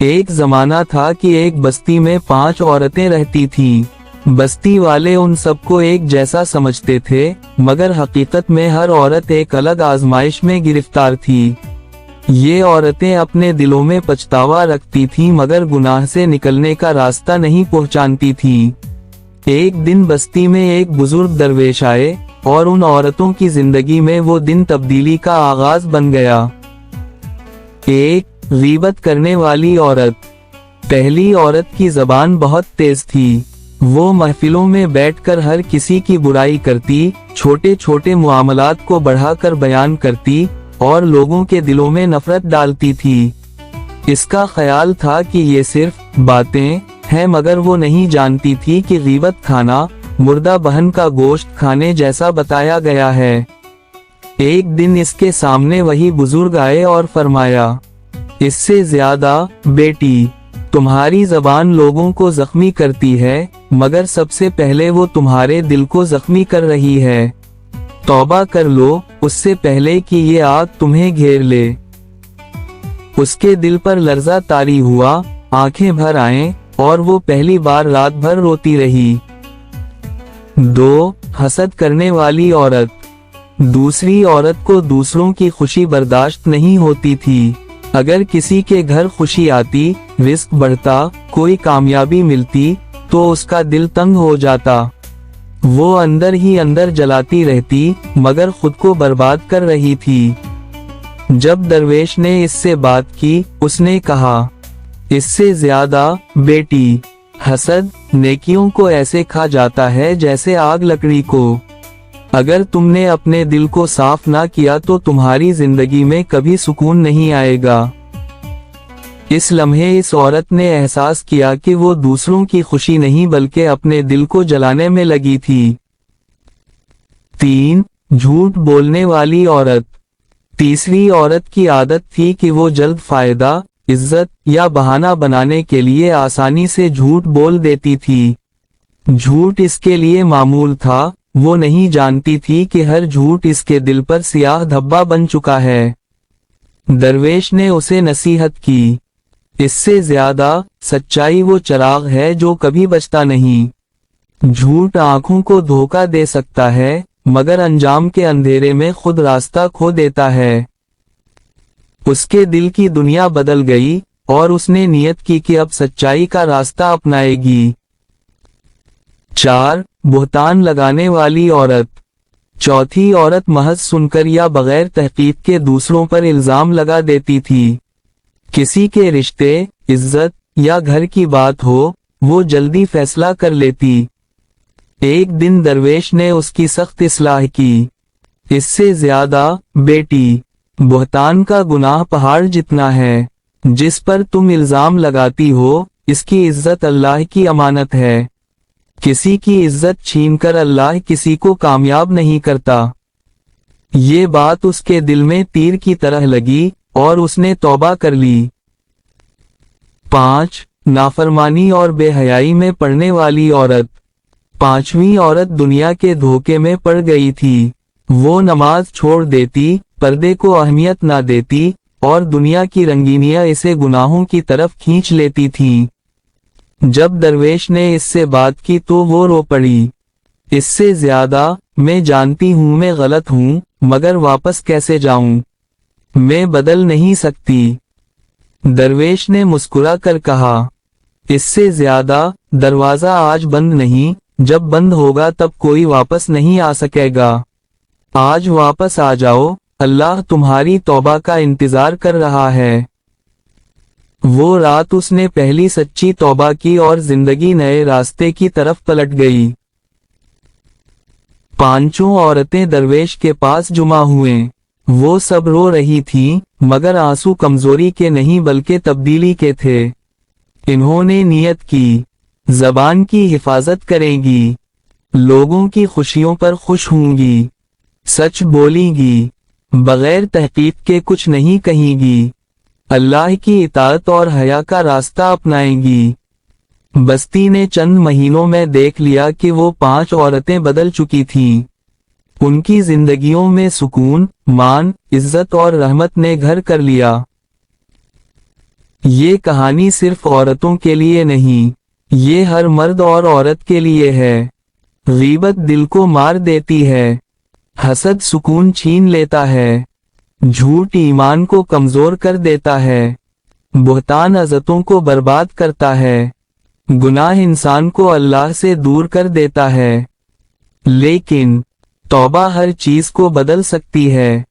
ایک زمانہ تھا کہ ایک بستی میں 5 عورتیں رہتی تھیں۔ بستی والے ان سب کو ایک جیسا سمجھتے تھے، مگر حقیقت میں ہر عورت ایک الگ آزمائش میں گرفتار تھی۔ یہ عورتیں اپنے دلوں میں پچھتاوا رکھتی تھیں مگر گناہ سے نکلنے کا راستہ نہیں پہچانتی تھیں۔ ایک دن بستی میں ایک بزرگ درویش آئے اور ان عورتوں کی زندگی میں وہ دن تبدیلی کا آغاز بن گیا۔ ایک غیبت کرنے والی عورت۔ پہلی عورت کی زبان بہت تیز تھی۔ وہ محفلوں میں بیٹھ کر ہر کسی کی برائی کرتی، چھوٹے چھوٹے معاملات کو بڑھا کر بیان کرتی اور لوگوں کے دلوں میں نفرت ڈالتی تھی۔ اس کا خیال تھا کہ یہ صرف باتیں ہیں، مگر وہ نہیں جانتی تھی کہ غیبت کھانا مردہ بہن کا گوشت کھانے جیسا بتایا گیا ہے۔ ایک دن اس کے سامنے وہی بزرگ آئے اور فرمایا، اس سے زیادہ بیٹی، تمہاری زبان لوگوں کو زخمی کرتی ہے، مگر سب سے پہلے وہ تمہارے دل کو زخمی کر رہی ہے۔ توبہ کر لو اس سے پہلے کہ یہ آگ تمہیں گھیر لے۔ اس کے دل پر لرزہ طاری ہوا، آنکھیں بھر آئیں اور وہ پہلی بار رات بھر روتی رہی۔ 2 حسد کرنے والی عورت۔ دوسری عورت کو دوسروں کی خوشی برداشت نہیں ہوتی تھی۔ اگر کسی کے گھر خوشی آتی، رزق بڑھتا، کوئی کامیابی ملتی تو اس کا دل تنگ ہو جاتا۔ وہ اندر ہی اندر جلاتی رہتی مگر خود کو برباد کر رہی تھی۔ جب درویش نے اس سے بات کی، اس نے کہا، اس سے زیادہ بیٹی، حسد نیکیوں کو ایسے کھا جاتا ہے جیسے آگ لکڑی کو۔ اگر تم نے اپنے دل کو صاف نہ کیا تو تمہاری زندگی میں کبھی سکون نہیں آئے گا۔ اس لمحے اس عورت نے احساس کیا کہ وہ دوسروں کی خوشی نہیں بلکہ اپنے دل کو جلانے میں لگی تھی۔ 3 جھوٹ بولنے والی عورت۔ تیسری عورت کی عادت تھی کہ وہ جلد فائدہ، عزت یا بہانہ بنانے کے لیے آسانی سے جھوٹ بول دیتی تھی۔ جھوٹ اس کے لیے معمول تھا، وہ نہیں جانتی تھی کہ ہر جھوٹ اس کے دل پر سیاہ دھبا بن چکا ہے۔ درویش نے اسے نصیحت کی، اس سے زیادہ سچائی وہ چراغ ہے جو کبھی بجھتا نہیں۔ جھوٹ آنکھوں کو دھوکہ دے سکتا ہے مگر انجام کے اندھیرے میں خود راستہ کھو دیتا ہے۔ اس کے دل کی دنیا بدل گئی اور اس نے نیت کی کہ اب سچائی کا راستہ اپنائے گی۔ 4 بہتان لگانے والی عورت۔ چوتھی عورت محض سن کر یا بغیر تحقیق کے دوسروں پر الزام لگا دیتی تھی۔ کسی کے رشتے، عزت یا گھر کی بات ہو، وہ جلدی فیصلہ کر لیتی۔ ایک دن درویش نے اس کی سخت اصلاح کی، اس سے زیادہ بیٹی، بہتان کا گناہ پہاڑ جتنا ہے۔ جس پر تم الزام لگاتی ہو، اس کی عزت اللہ کی امانت ہے۔ کسی کی عزت چھین کر اللہ کسی کو کامیاب نہیں کرتا۔ یہ بات اس کے دل میں تیر کی طرح لگی اور اس نے توبہ کر لی۔ 5 نافرمانی اور بے حیائی میں پڑنے والی عورت۔ 5ویں عورت دنیا کے دھوکے میں پڑ گئی تھی۔ وہ نماز چھوڑ دیتی، پردے کو اہمیت نہ دیتی اور دنیا کی رنگینیاں اسے گناہوں کی طرف کھینچ لیتی تھیں۔ جب درویش نے اس سے بات کی تو وہ رو پڑی، اس سے زیادہ میں جانتی ہوں میں غلط ہوں، مگر واپس کیسے جاؤں؟ میں بدل نہیں سکتی۔ درویش نے مسکرا کر کہا، اس سے زیادہ دروازہ آج بند نہیں، جب بند ہوگا تب کوئی واپس نہیں آ سکے گا۔ آج واپس آ جاؤ، اللہ تمہاری توبہ کا انتظار کر رہا ہے۔ وہ رات اس نے پہلی سچی توبہ کی اور زندگی نئے راستے کی طرف پلٹ گئی۔ 5 عورتیں درویش کے پاس جمع ہوئیں۔ وہ سب رو رہی تھیں مگر آنسو کمزوری کے نہیں بلکہ تبدیلی کے تھے۔ انہوں نے نیت کی، زبان کی حفاظت کریں گی، لوگوں کی خوشیوں پر خوش ہوں گی، سچ بولیں گی، بغیر تحقیق کے کچھ نہیں کہیں گی، اللہ کی اطاعت اور حیا کا راستہ اپنائیں گی۔ بستی نے چند مہینوں میں دیکھ لیا کہ وہ 5 عورتیں بدل چکی تھیں۔ ان کی زندگیوں میں سکون، مان، عزت اور رحمت نے گھر کر لیا۔ یہ کہانی صرف عورتوں کے لیے نہیں، یہ ہر مرد اور عورت کے لیے ہے۔ غیبت دل کو مار دیتی ہے، حسد سکون چھین لیتا ہے، جھوٹ ایمان کو کمزور کر دیتا ہے، بہتان عزتوں کو برباد کرتا ہے، گناہ انسان کو اللہ سے دور کر دیتا ہے۔ لیکن توبہ ہر چیز کو بدل سکتی ہے۔